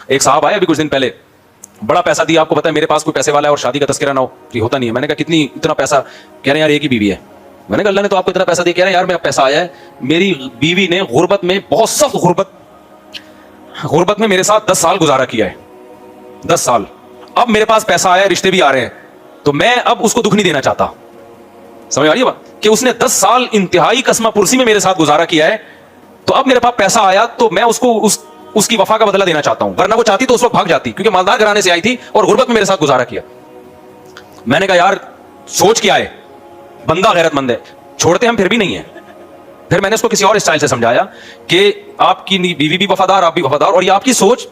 ایک صاحب آئے ابھی کچھ دن پہلے, بڑا پیسہ دیا, آپ کو پتا ہے میرے پاس کوئی پیسے والا ہے اور شادی کا تذکرہ نہ ہو, یہ ہوتا نہیں ہے. میں نے کہا کتنی اتنا پیسہ؟ کہہ رہے ہیں یار ایک ہی بیوی ہے. میں نے کہا اللہ نے تو آپ کو اتنا پیسہ دیا. کہہ رہے ہیں یار میرا پیسہ آیا ہے, میری بیوی نے غربت میں, بہت سخت غربت میں میرے ساتھ 10 سال گزارا کیا ہے, 10 سال. اب میرے پاس پیسہ آیا ہے, رشتے بھی آ رہے ہیں, تو میں اب اس کو دکھ نہیں دینا چاہتا. سمجھ آ رہی ہے بات کہ اس نے 10 سال انتہائی قسمہ پرسی میں میرے ساتھ گزارا کیا ہے, تو اب میرے پاس پیسہ آیا تو میں اس کو اس کی وفا کا بدلہ دینا چاہتا ہوں. ورنہ وہ چاہتی تو اس وقت بھاگ جاتی, کیونکہ مالدار گھرانے سے آئی تھی اور غربت میں میرے ساتھ گزارا کیا. میں نے کہا یار سوچ کیا ہے, بندہ غیرت مند ہے, چھوڑتے ہم پھر بھی نہیں ہیں. پھر میں نے اس کو کسی اور اسٹائل سے سمجھایا کہ آپ کی بیوی بھی وفادار, آپ بھی وفادار, اور یہ آپ کی سوچ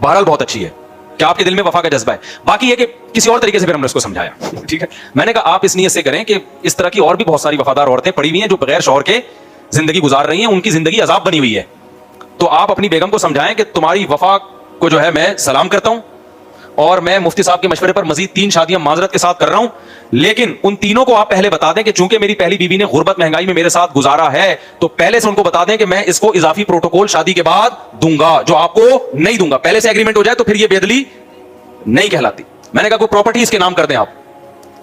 بہرحال بہت اچھی ہے کہ آپ کے دل میں وفا کا جذبہ ہے. باقی یہ کہ کسی اور طریقے سے پھر ہم نے اس کو سمجھایا. ٹھیک ہے, میں نے کہا آپ اس نیت سے کریں کہ اس طرح کی اور بھی بہت ساری وفادار عورتیں پڑی ہوئی ہیں جو بغیر شوہر کے زندگی گزار رہی ہیں, ان کی زندگی عذاب بنی ہوئی ہے. تو آپ اپنی بیگم کو سمجھائیں کہ تمہاری وفا کو جو ہے میں سلام کرتا ہوں, اور میں مفتی صاحب کے مشورے پر مزید 3 شادیاں معذرت کے ساتھ کر رہا ہوں, لیکن ان تینوں کو آپ پہلے بتا دیں کہ چونکہ میری پہلی بیوی نے غربت مہنگائی میں میرے ساتھ گزارا ہے, تو پہلے سے ان کو بتا دیں کہ میں اس کو اضافی پروٹوکول شادی کے بعد دوں گا جو آپ کو نہیں دوں گا. پہلے سے ایگریمنٹ ہو جائے تو پھر یہ بےدلی نہیں کہلاتی. میں نے کہا کوئی پراپرٹی اس کے نام کر دیں آپ,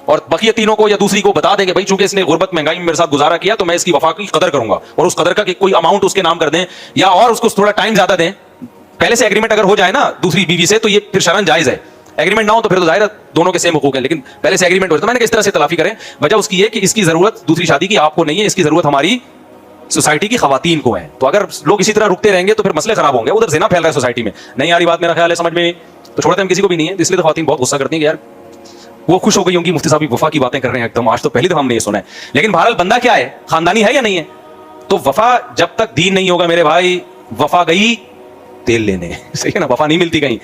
اور بقیہ تینوں کو یا دوسری کو بتا دیں کہ بھائی چونکہ اس نے غربت مہنگائی میں میرے ساتھ گزارا کیا تو میں اس کی وفا کی قدر کروں گا, اور اس قدر کا کوئی اماؤنٹ اس کے نام کر دیں, یا اور اس کو تھوڑا ٹائم زیادہ دیں. پہلے سے ایگریمنٹ اگر ہو جائے نا دوسری بیوی سے تو یہ پھر شرعاً جائز ہے. ایگریمنٹ نہ ہو تو پھر تو ظاہر ہے دونوں کے سیم حقوق ہیں, لیکن پہلے سے ایگریمنٹ ہو تو میں نے کس طرح سے تلافی کریں. وجہ اس کی ہے کہ اس کی ضرورت دوسری شادی کی آپ کو نہیں ہے, اس کی ضرورت ہماری سوسائٹی کی خواتین کو ہے. تو اگر لوگ اسی طرح رکتے رہیں گے تو پھر مسئلے خراب ہوں گے. ادھر زنا پھیل رہا ہے سوسائٹی میں, نہیں آ رہی بات, میرا خیال ہے سمجھ میں, تو چھوڑتے ہم کسی کو بھی نہیں ہے. اس لیے تو خواتین بہت غصہ کرتی ہیں کہ یار وہ خوش ہو گئی ہوں گی مفتی صاحب وفا کی باتیں کر رہے ہیں ایک دم, آج تو پہلی دفعہ ہم نے یہ سنا ہے. لیکن بہرحال بندہ کیا ہے, خاندانی ہے یا نہیں ہے. تو وفا جب تک دین نہیں ہوگا میرے بھائی, وفا گئی تیل لینے, صحیح ہے نا, وفا نہیں ملتی کہیں.